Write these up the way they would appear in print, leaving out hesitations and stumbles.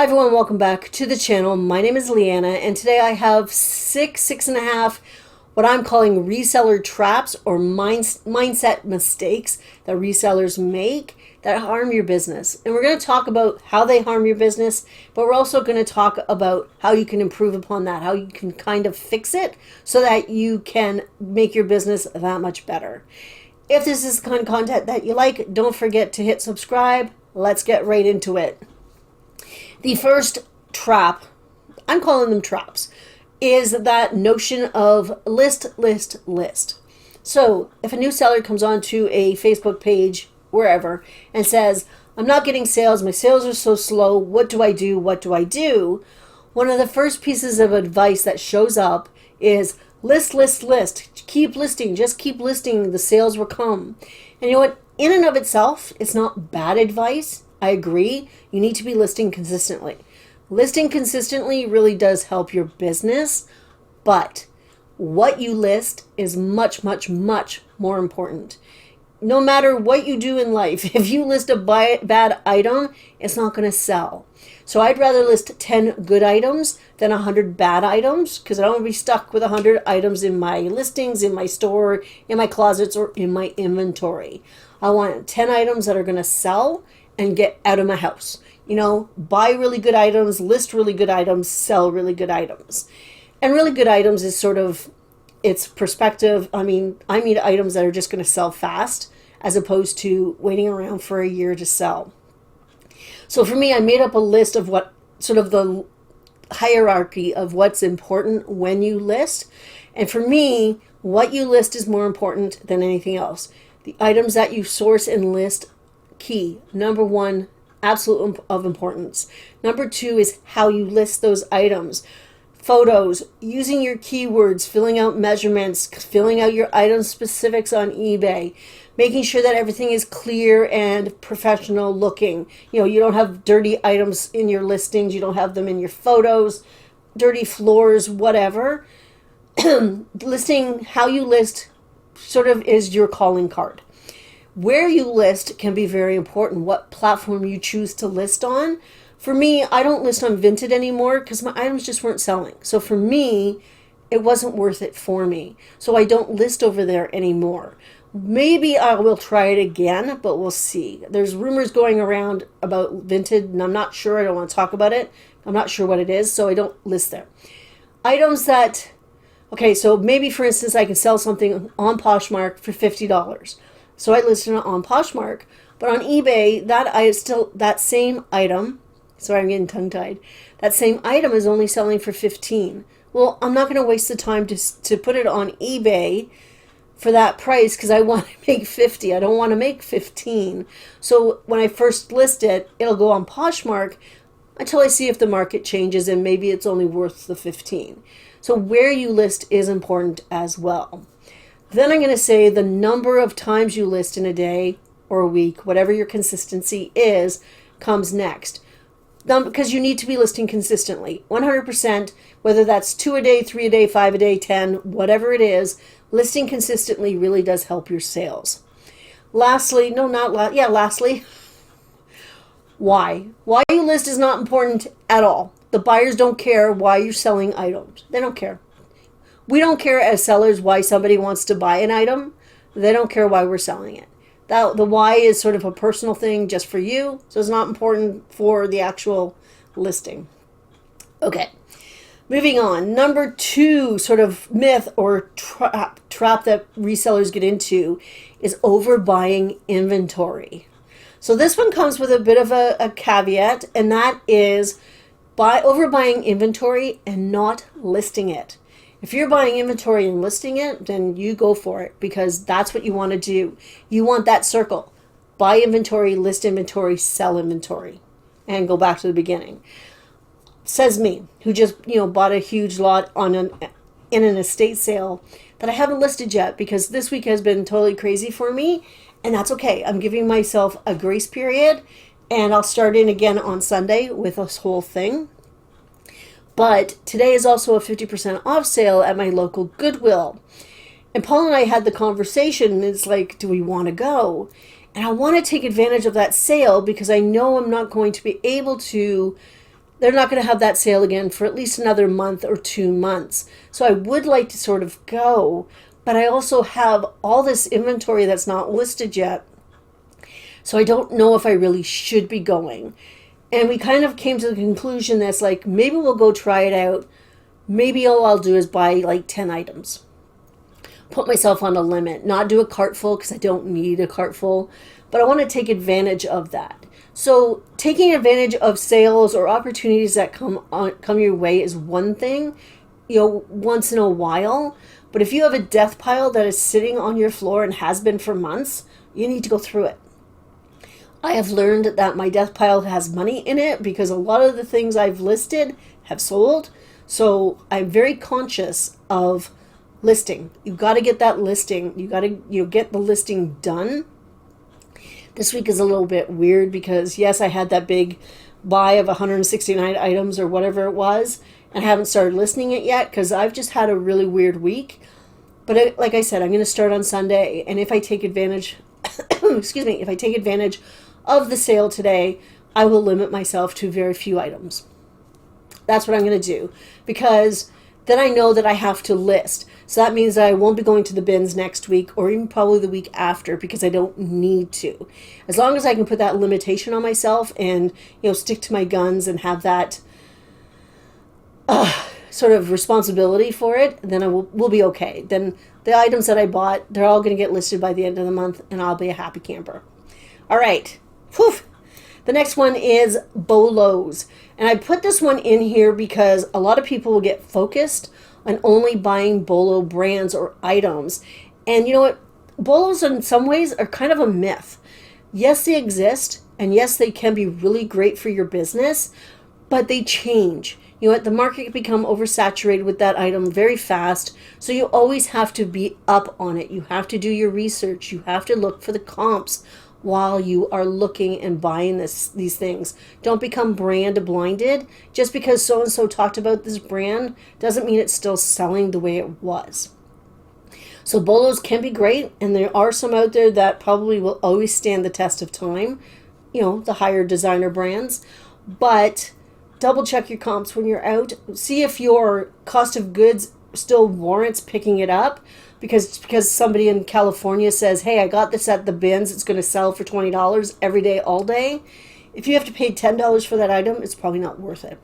Hi everyone, welcome back to the channel. My name is Leanna, and today I have six and a half what I'm calling reseller traps or mindset mistakes that resellers make that harm your business. And we're going to talk about how they harm your business, but we're also going to talk about how you can improve upon that, how you can kind of fix it so that you can make your business that much better. If this is the kind of content that you like, don't forget to hit subscribe. Let's get right into it. The first trap, I'm calling them traps, is that notion of list. So if a new seller comes onto a Facebook page, wherever, and says, I'm not getting sales, my sales are so slow, what do I do? One of the first pieces of advice that shows up is list. Keep listing, just keep listing, the sales will come. And you know what? In and of itself, it's not bad advice. I agree. You need to be listing consistently. Listing consistently really does help your business, but what you list is much more important. No matter what you do in life, if you list a bad item, it's not going to sell. So I'd rather list 10 good items than 100 bad items, because I don't want to be stuck with 100 items in my listings, in my store, in my closets, or in my inventory. I want 10 items that are going to sell and get out of my house. You know, buy really good items, list really good items, sell really good items. And really good items is sort of, it's perspective. I mean items that are just going to sell fast as opposed to waiting around for a year to sell. So for me, I made up a list of what sort of the hierarchy of what's important when you list. And for me, what you list is more important than anything else. The items that you source and list, key. Number one, absolute of importance. Number two is how you list those items. Photos, using your keywords, filling out measurements, filling out your item specifics on eBay, making sure that everything is clear and professional looking. You know, you don't have dirty items in your listings, you don't have them in your photos, dirty floors, whatever. Listing, how you list sort of is your calling card. Where you list can be very important. What platform you choose to list on. For me, I don't list on Vinted anymore because my items just weren't selling. So for me, it wasn't worth it for me. So I don't list over there anymore. Maybe I will try it again, but we'll see. There's rumors going around about Vinted, and I'm not sure. I don't want to talk about it. I'm not sure what it is, so I don't list there. Items that, okay, so maybe for instance, I can sell something on Poshmark for $50. So I listed it on Poshmark, but on eBay, that same item, sorry, I'm getting tongue-tied, that same item is only selling for $15. Well, I'm not going to waste the time to put it on eBay for that price because I want to make $50. I don't want to make $15. So when I first list it, it'll go on Poshmark until I see if the market changes and maybe it's only worth the $15. So where you list is important as well. Then I'm going to say the number of times you list in a day or a week, whatever your consistency is, comes next. Because you need to be listing consistently, 100%, whether that's 2 a day, 3 a day, 5 a day, 10, whatever it is, listing consistently really does help your sales. Lastly, why? Why you list is not important at all. The buyers don't care why you're selling items. They don't care. We don't care as sellers why somebody wants to buy an item. They don't care why we're selling it. The why is sort of a personal thing just for you, so it's not important for the actual listing. Okay, moving on. Number two sort of myth or trap that resellers get into is overbuying inventory. So this one comes with a bit of a caveat, and that is overbuying inventory and not listing it. If you're buying inventory and listing it, then you go for it because that's what you want to do. You want that circle. Buy inventory, list inventory, sell inventory, and go back to the beginning. Says me, who just bought a huge lot in an estate sale that I haven't listed yet because this week has been totally crazy for me, and that's okay. I'm giving myself a grace period, and I'll start in again on Sunday with this whole thing. But today is also a 50% off sale at my local Goodwill. And Paul and I had the conversation, and it's like, do we want to go? And I want to take advantage of that sale because I know I'm not going to be able to they're not going to have that sale again for at least another month or 2 months. So I would like to sort of go, but I also have all this inventory that's not listed yet. So I don't know if I really should be going. And we kind of came to the conclusion that's like, maybe we'll go try it out. Maybe all I'll do is buy like 10 items. Put myself on a limit, not do a cart full because I don't need a cart full, but I want to take advantage of that. So taking advantage of sales or opportunities that come your way is one thing, once in a while. But if you have a death pile that is sitting on your floor and has been for months, you need to go through it. I have learned that my death pile has money in it because a lot of the things I've listed have sold. So I'm very conscious of listing. You've got to get that listing. You got to get the listing done. This week is a little bit weird because, yes, I had that big buy of 169 items or whatever it was, and I haven't started listing it yet because I've just had a really weird week. But like I said, I'm going to start on Sunday, and if I take advantage, if I take advantage of the sale today, I will limit myself to very few items. That's what I'm going to do, because then I know that I have to list. So that means that I won't be going to the bins next week or even probably the week after because I don't need to. As long as I can put that limitation on myself and, stick to my guns and have that sort of responsibility for it, then we'll be okay. Then the items that I bought, they're all going to get listed by the end of the month and I'll be a happy camper. All right. Whew. The next one is bolos. And I put this one in here because a lot of people will get focused on only buying bolo brands or items. And you know what? Bolos in some ways are kind of a myth. Yes, they exist. And yes, they can be really great for your business, but they change. You know what? The market can become oversaturated with that item very fast. So you always have to be up on it. You have to do your research. You have to look for the comps while you are looking and buying these things. Don't become brand blinded. Just because so-and-so talked about this brand doesn't mean it's still selling the way it was. So bolos can be great, and there are some out there that probably will always stand the test of time, the higher designer brands. But double check your comps when you're out. See if your cost of goods still warrants picking it up. Because somebody in California says, hey, I got this at the bins, it's going to sell for $20 every day, all day. If you have to pay $10 for that item, it's probably not worth it.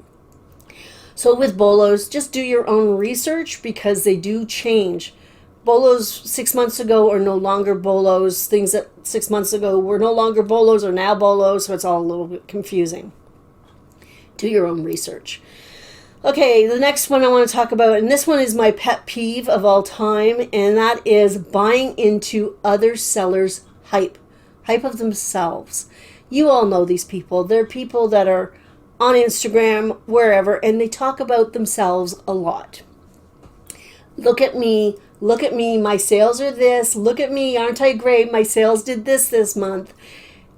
So with bolos, just do your own research because they do change. Bolos 6 months ago are no longer bolos. Things that 6 months ago were no longer bolos are now bolos, so it's all a little bit confusing. Do your own research. Okay, the next one I want to talk about, and this one is my pet peeve of all time, and that is buying into other sellers' hype of themselves. You all know these people. They're people that are on Instagram, wherever, and they talk about themselves a lot. Look at me, my sales are this, look at me, aren't I great, my sales did this month.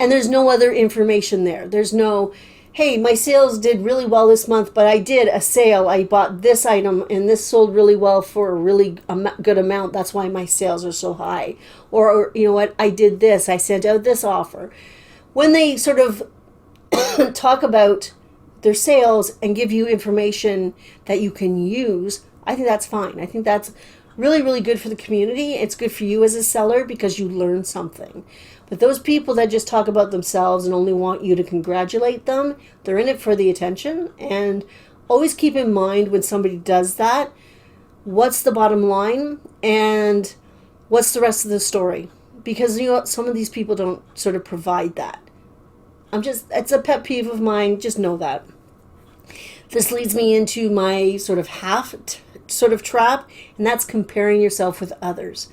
And there's no other information there. There's no, hey, my sales did really well this month, but I did a sale. I bought this item and this sold really well for a really good amount. That's why my sales are so high. Or you know what, I did this. I sent out this offer. When they sort of talk about their sales and give you information that you can use, I think that's fine. I think that's really, really good for the community. It's good for you as a seller because you learn something. But those people that just talk about themselves and only want you to congratulate them, they're in it for the attention. And always keep in mind when somebody does that, what's the bottom line and what's the rest of the story? Because some of these people don't sort of provide that. It's a pet peeve of mine. Just know that. This leads me into my sort of trap, and that's comparing yourself with others.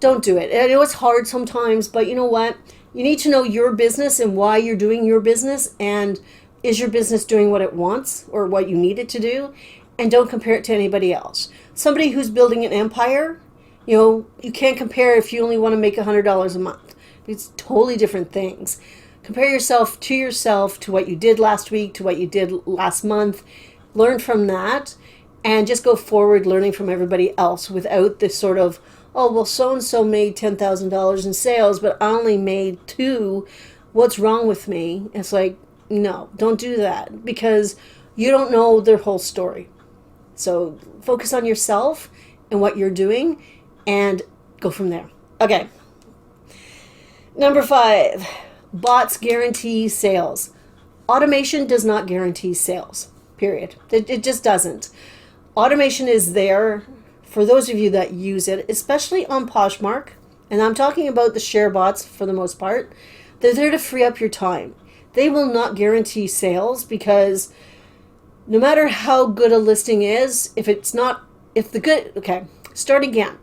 Don't do it. I know it's hard sometimes, but you know what? You need to know your business and why you're doing your business, and is your business doing what it wants or what you need it to do? And don't compare it to anybody else. Somebody who's building an empire, you can't compare if you only want to make $100 a month. It's totally different things. Compare yourself, to what you did last week, to what you did last month. Learn from that and just go forward learning from everybody else without this sort of, oh, well, so-and-so made $10,000 in sales, but I only made $2,000. What's wrong with me? It's like, no, don't do that, because You don't know their whole story. So focus on yourself and what you're doing and go from there. Okay. Number 5, bots guarantee sales. Automation does not guarantee sales, period. It just doesn't. Automation is there for those of you that use it, especially on Poshmark, and I'm talking about the share bots for the most part. They're there to free up your time. They will not guarantee sales because no matter how good a listing is, start again.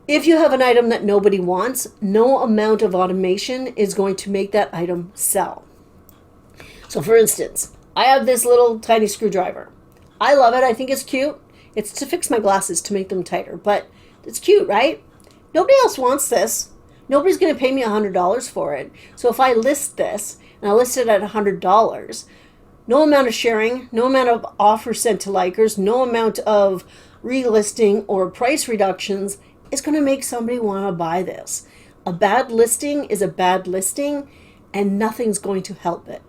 If you have an item that nobody wants, no amount of automation is going to make that item sell. So for instance, I have this little tiny screwdriver. I love it. I think it's cute. It's to fix my glasses to make them tighter, but it's cute, right? Nobody else wants this. Nobody's going to pay me $100 for it. So if I list this, and I list it at $100, no amount of sharing, no amount of offers sent to likers, no amount of relisting or price reductions is going to make somebody want to buy this. A bad listing is a bad listing, and nothing's going to help it.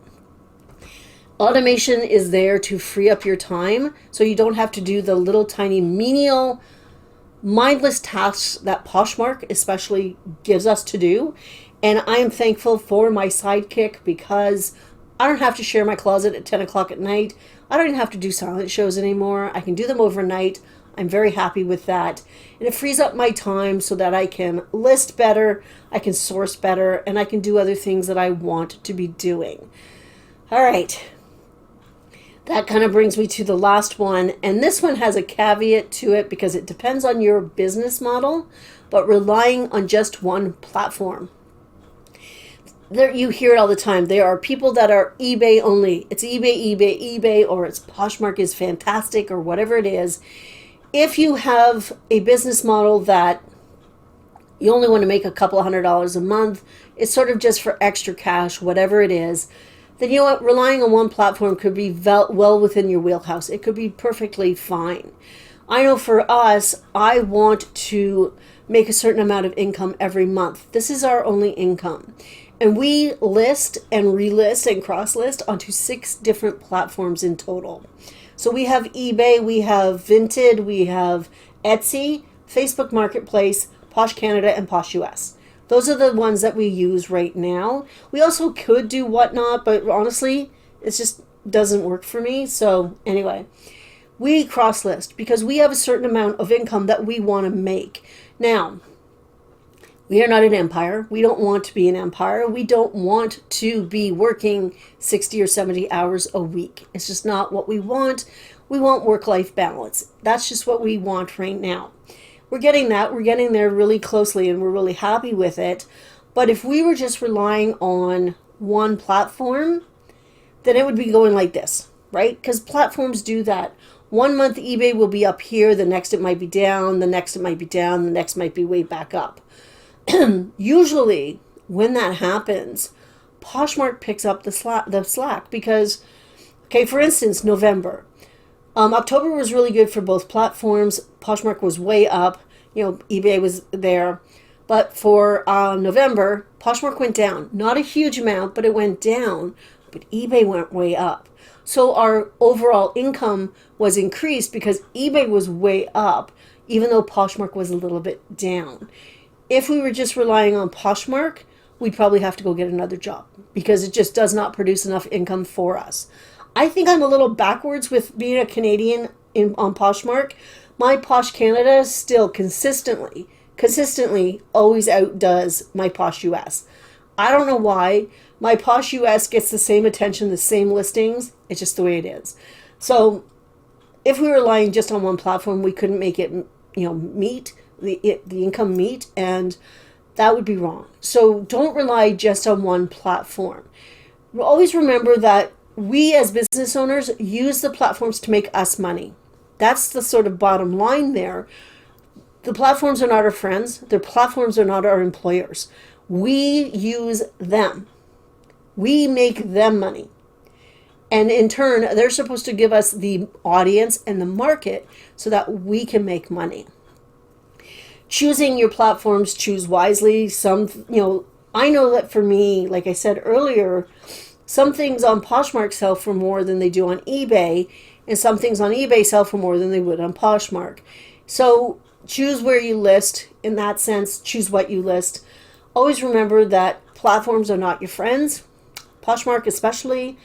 Automation is there to free up your time so you don't have to do the little tiny menial mindless tasks that Poshmark especially gives us to do. And I am thankful for my sidekick because I don't have to share my closet at 10 o'clock at night. I don't even have to do silent shows anymore. I can do them overnight. I'm very happy with that. And it frees up my time so that I can list better, I can source better, and I can do other things that I want to be doing. All right. That kind of brings me to the last one, and this one has a caveat to it because it depends on your business model, but relying on just one platform. You hear it all the time. There are people that are eBay only. It's eBay, or it's Poshmark is fantastic, or whatever it is. If you have a business model that you only want to make a couple $100 a month, it's sort of just for extra cash, whatever it is, then you know what, relying on one platform could be well within your wheelhouse. It could be perfectly fine. I know for us, I want to make a certain amount of income every month. This is our only income. And we list and relist and cross-list onto 6 different platforms in total. So we have eBay, we have Vinted, we have Etsy, Facebook Marketplace, Posh Canada, and Posh US. Those are the ones that we use right now. We also could do Whatnot, but honestly, it just doesn't work for me. So anyway, we cross-list because we have a certain amount of income that we want to make. Now, we are not an empire. We don't want to be an empire. We don't want to be working 60 or 70 hours a week. It's just not what we want. We want work-life balance. That's just what we want right now. We're getting that. We're getting there really closely, and we're really happy with it. But if we were just relying on one platform, then it would be going like this, right? Because platforms do that. 1 month eBay will be up here. The next it might be down. The next it might be down. The next might be way back up. Usually, when that happens, Poshmark picks up the slack because, okay, for instance, November. October was really good for both platforms. Poshmark was way up. eBay was there. But for November, Poshmark went down. Not a huge amount, but it went down. But eBay went way up. So our overall income was increased because eBay was way up, even though Poshmark was a little bit down. If we were just relying on Poshmark, we'd probably have to go get another job because it just does not produce enough income for us. I think I'm a little backwards with being a Canadian on Poshmark. My Posh Canada still consistently always outdoes my Posh US. I don't know why. My Posh US gets the same attention, the same listings. It's just the way it is. So if we were relying just on one platform, we couldn't make it, meet the income meet, and that would be wrong. So don't rely just on one platform. Always remember that we as business owners use the platforms to make us money. That's the sort of bottom line there. The platforms are not our friends. Their platforms are not our employers. We use them. We make them money. And in turn, they're supposed to give us the audience and the market so that we can make money. Choosing your platforms, choose wisely. I know that for me, like I said earlier, Some things on Poshmark sell for more than they do on eBay, and some things on eBay sell for more than they would on Poshmark. So choose where you list. In that sense, choose what you list. Always remember that platforms are not your friends. Poshmark especially,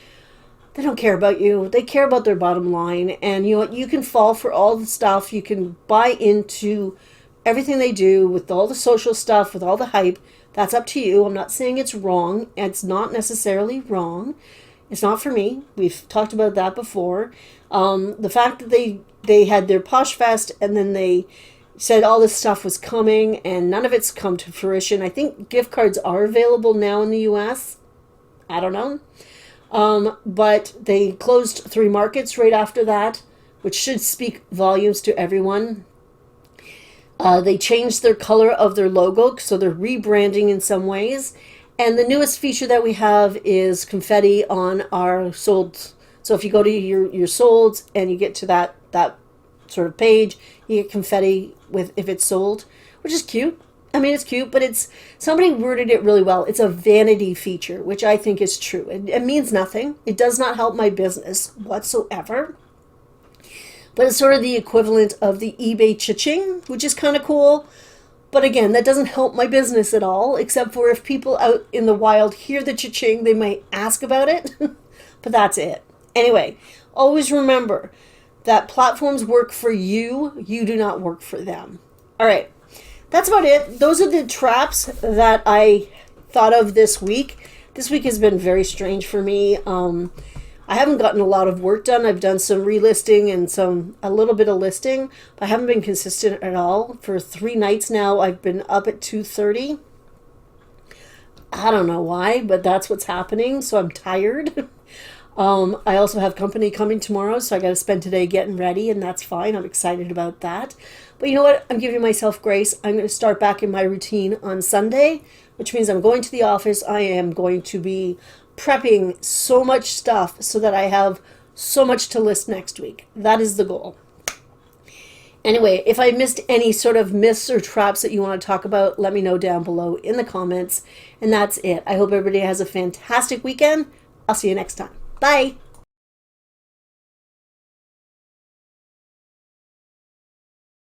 they don't care about you. They care about their bottom line. And you know what? You can fall for all the stuff. You can buy into everything they do with all the social stuff, with all the hype. That's up to you. I'm not saying it's wrong. It's not necessarily wrong. It's not for me. We've talked about that before. The fact that they had their Posh Fest and then they said all this stuff was coming and none of it's come to fruition. I think gift cards are available now in the US. I don't know. But they closed 3 markets right after that, which should speak volumes to everyone. They changed their color of their logo, so they're rebranding in some ways. And the newest feature that we have is confetti on our sold. So if you go to your solds and you get to that sort of page, you get confetti with if it's sold, which is cute. I mean, it's cute, but it's somebody worded it really well. It's a vanity feature, which I think is true. It means nothing. It does not help my business whatsoever. But it's sort of the equivalent of the eBay cha-ching, which is kind of cool. But again, that doesn't help my business at all, except for if people out in the wild hear the cha-ching, they might ask about it. But that's it. Anyway, always remember that platforms work for you. You do not work for them. All right. That's about it. Those are the traps that I thought of this week. This week has been very strange for me. I haven't gotten a lot of work done. I've done some relisting and a little bit of listing, but I haven't been consistent at all. For 3 nights now, I've been up at 2:30. I don't know why, but that's what's happening. So I'm tired. I also have company coming tomorrow, so I got to spend today getting ready, and that's fine. I'm excited about that. But you know what? I'm giving myself grace. I'm going to start back in my routine on Sunday, which means I'm going to the office. I am going to be prepping so much stuff so that I have so much to list next week. That is the goal. Anyway, if I missed any sort of myths or traps that you want to talk about, let me know down below in the comments. And that's it. I hope everybody has a fantastic weekend. I'll see you next time. Bye.